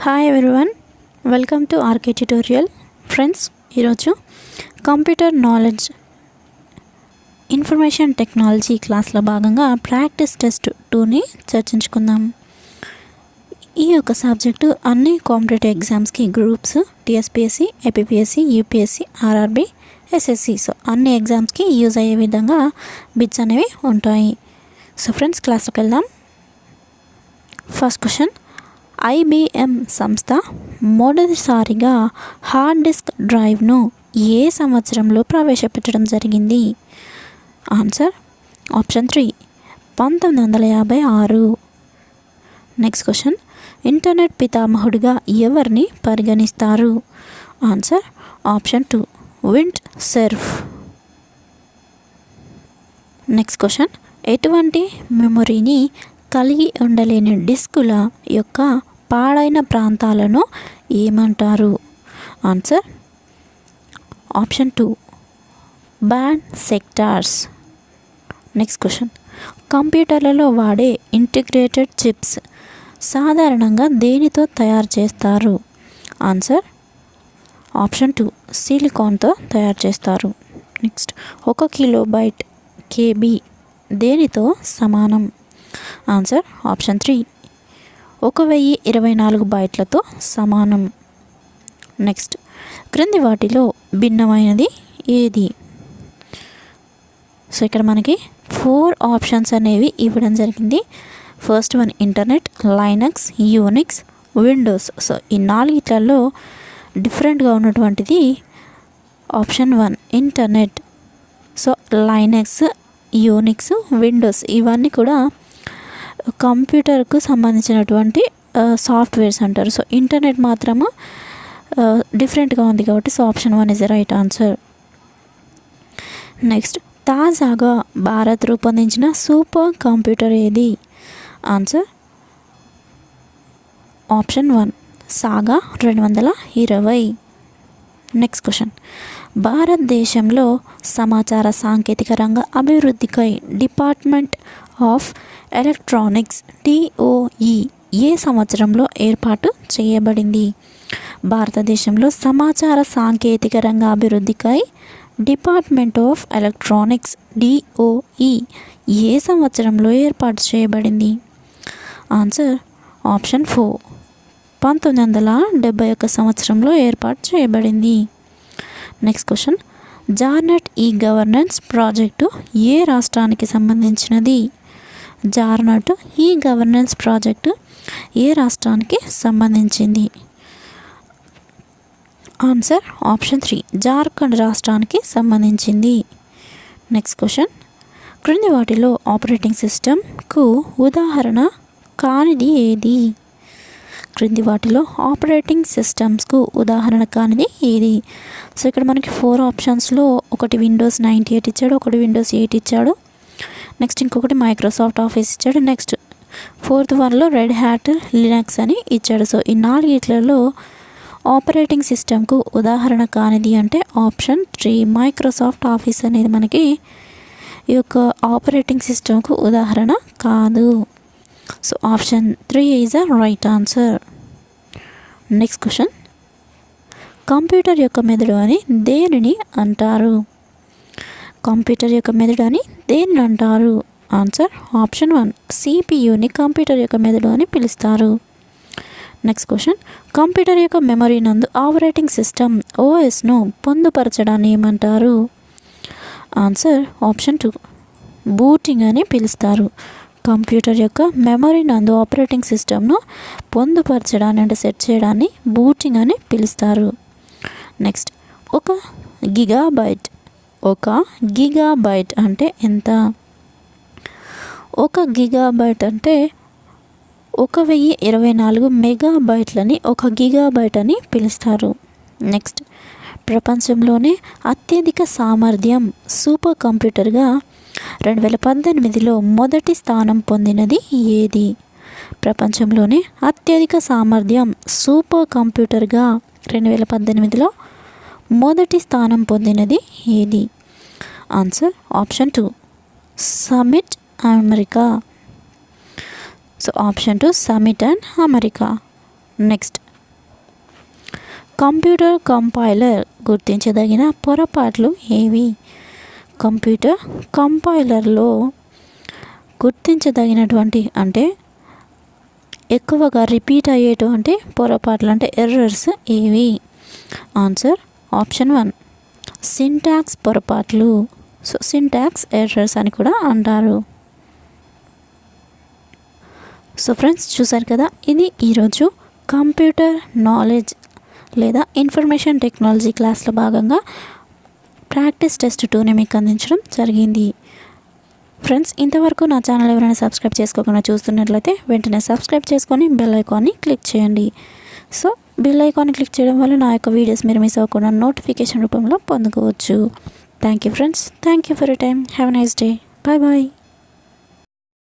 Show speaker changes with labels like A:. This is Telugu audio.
A: Hi everyone, welcome to RK tutorial. Friends, ఈరోజు కంప్యూటర్ నాలెడ్జ్ ఇన్ఫర్మేషన్ టెక్నాలజీ క్లాస్లో భాగంగా ప్రాక్టీస్ టెస్ట్ 2ని చర్చించుకుందాం. ఈ యొక్క సబ్జెక్టు అన్ని కాంపిటేటివ్ ఎగ్జామ్స్కి groups, TSPSC, APPSC, UPSC, RRB, SSC, so అన్ని ఎగ్జామ్స్కి యూజ్ అయ్యే విధంగా బిట్స్ అనేవి ఉంటాయి. సో ఫ్రెండ్స్, క్లాస్లోకి వెళ్దాం. ఫస్ట్ క్వశ్చన్: ఐబిఎం సంస్థ మొదటిసారిగా హార్డ్ డిస్క్ డ్రైవ్ను ఏ సంవత్సరంలో ప్రవేశపెట్టడం జరిగింది? Answer option 3 1956. Next question: internet పితామహుడిగా ఎవరిని పరిగణిస్తారు? Answer option 2 Vint Cerf. Next question: ఎటువంటి మెమొరీని కలిగి ఉండలేని డిస్కుల యొక్క పాడైన ప్రాంతాలను ఏమంటారు? Answer option 2 bad sectors. Next question: కంప్యూటర్లలో వాడే ఇంటిగ్రేటెడ్ చిప్స్ సాధారణంగా దేనితో తయారు చేస్తారు? ఆన్సర్ ఆప్షన్ 2 సిలికాన్తో తయారు చేస్తారు. నెక్స్ట్, 1 కిలోబైట్ కేబీ దేనితో సమానం? ఆన్సర్ ఆప్షన్ 3 1024 బైట్లతో సమానం. నెక్స్ట్, క్రింది వాటిలో భిన్నమైనది ఏది? సో ఇక్కడ మనకి 4 ఆప్షన్స్ అనేవి ఇవ్వడం జరిగింది. First one internet, Linux, Unix, Windows. So ఈ నాలుగిట్లలో డిఫరెంట్గా ఉన్నటువంటిది option 1 internet. So Linux, Unix, Windows ఇవన్నీ కూడా కంప్యూటర్కు సంబంధించినటువంటి సాఫ్ట్వేర్స్ అంటారు. సో ఇంటర్నెట్ మాత్రము డిఫరెంట్గా ఉంది కాబట్టి so option 1 is the right answer. Next, తాజాగా భారత్ రూపొందించిన సూపర్ కంప్యూటర్ ఏది? ఆన్సర్ ఆప్షన్ 1 సాగా 220. నెక్స్ట్ క్వశ్చన్: భారతదేశంలో సమాచార సాంకేతిక రంగ అభివృద్ధికై డిపార్ట్మెంట్ ఆఫ్ ఎలక్ట్రానిక్స్ DOE ఏ సంవత్సరంలో ఏర్పాటు చేయబడింది? భారతదేశంలో సమాచార సాంకేతిక రంగ అభివృద్ధికై డిపార్ట్మెంట్ ఆఫ్ ఎలక్ట్రానిక్స్ DOE ఏ సంవత్సరంలో ఏర్పాటు చేయబడింది? ఆన్సర్ ఆప్షన్ 4 1971 సంవత్సరంలో ఏర్పాటు చేయబడింది. Next question: జార్నెట్ e governance project ఏ రాష్ట్రానికి సంబంధించినది? జార్నెట్ ఈ గవర్నెన్స్ ప్రాజెక్టు ఏ రాష్ట్రానికి సంబంధించింది? ఆన్సర్ ఆప్షన్ 3 జార్ఖండ్ రాష్ట్రానికి సంబంధించింది. నెక్స్ట్ క్వశ్చన్: క్రింది వాటిలో ఆపరేటింగ్ సిస్టమ్కు ఉదాహరణ కానిది ఏది? క్రింది వాటిలో ఆపరేటింగ్ సిస్టమ్స్కు ఉదాహరణ కానిది ఏది? సో ఇక్కడ మనకి 4 ఆప్షన్స్లో ఒకటి విండోస్ 98 ఇచ్చాడు, ఒకటి విండోస్ 8 ఇచ్చాడు, నెక్స్ట్ ఇంకొకటి మైక్రోసాఫ్ట్ ఆఫీస్ ఇచ్చాడు, నెక్స్ట్ 4th వన్లో రెడ్ హ్యాట్ లినక్స్ అని ఇచ్చాడు. సో ఈ నాలుగిట్లలో ఆపరేటింగ్ సిస్టమ్కు ఉదాహరణ కానిది అంటే ఆప్షన్ 3 మైక్రోసాఫ్ట్ ఆఫీస్ అనేది మనకి ఈ యొక్క ఆపరేటింగ్ సిస్టమ్కు ఉదాహరణ కాదు. So option 3 is the right answer. Next question: computer యొక్క మెదడు అని దేనిని అంటారు? కంప్యూటర్ యొక్క మెదడు అని దేనిని అంటారు? ఆన్సర్ ఆప్షన్ 1 CPUని కంప్యూటర్ యొక్క మెదడు అని పిలుస్తారు. నెక్స్ట్ క్వశ్చన్: కంప్యూటర్ యొక్క మెమరీ నందు ఆపరేటింగ్ సిస్టమ్ OSను పొందుపరచడాన్ని ఏమంటారు? ఆన్సర్ ఆప్షన్ 2 బూటింగ్ అని పిలుస్తారు. కంప్యూటర్ యొక్క మెమరీ నందు ఆపరేటింగ్ సిస్టమ్ను పొందుపరచడాన్ని అంటే సెట్ చేయడాన్ని బూటింగ్ అని పిలుస్తారు. నెక్స్ట్, ఒక గిగాబైట్ అంటే ఎంత? ఒక గిగాబైట్ అంటే 1024 మెగాబైట్లని ఒక గిగాబైట్ అని పిలుస్తారు. నెక్స్ట్, ప్రపంచంలోనే అత్యధిక సామర్థ్యం సూపర్ కంప్యూటర్గా 2018లో మొదటి స్థానం పొందినది ఏది? ప్రపంచంలోనే అత్యధిక సామర్థ్యం సూపర్ కంప్యూటర్గా 2018లో మొదటి స్థానం పొందినది ఏది? Answer option 2 summit America. So option 2 summit and America. Next, computer compiler గుర్తించదగిన పొరపాట్లు ఏవి? కంప్యూటర్ కంపైలర్లో గుర్తించదగినటువంటి అంటే ఎక్కువగా రిపీట్ అయ్యేటువంటి పొరపాట్లు అంటే ఎర్రర్స్ ఏవి? ఆన్సర్ ఆప్షన్ 1 సింటాక్స్ పొరపాట్లు. సో సింటాక్స్ ఎర్రర్స్ అని కూడా అంటారు. సో ఫ్రెండ్స్ చూసారు కదా, ఇది ఈరోజు కంప్యూటర్ నాలెడ్జ్ లేదా ఇన్ఫర్మేషన్ టెక్నాలజీ క్లాస్లో భాగంగా ప్రాక్టీస్ టెస్ట్ 2ని మీకు అందించడం జరిగింది. ఫ్రెండ్స్ ఇంతవరకు నా ఛానల్ ఎవరైనా సబ్స్క్రైబ్ చేసుకోకుండా చూస్తున్నట్లయితే వెంటనే సబ్స్క్రైబ్ చేసుకొని బెల్ ఐకాన్ని క్లిక్ చేయండి. సో బెల్ ఐకాన్ని క్లిక్ చేయడం వల్ల నా యొక్క వీడియోస్ మీరు మిస్ అవ్వకుండా నోటిఫికేషన్ రూపంలో పొందుకోవచ్చు. Thank you friends. Thank you for your time. Have a nice day. Bye bye.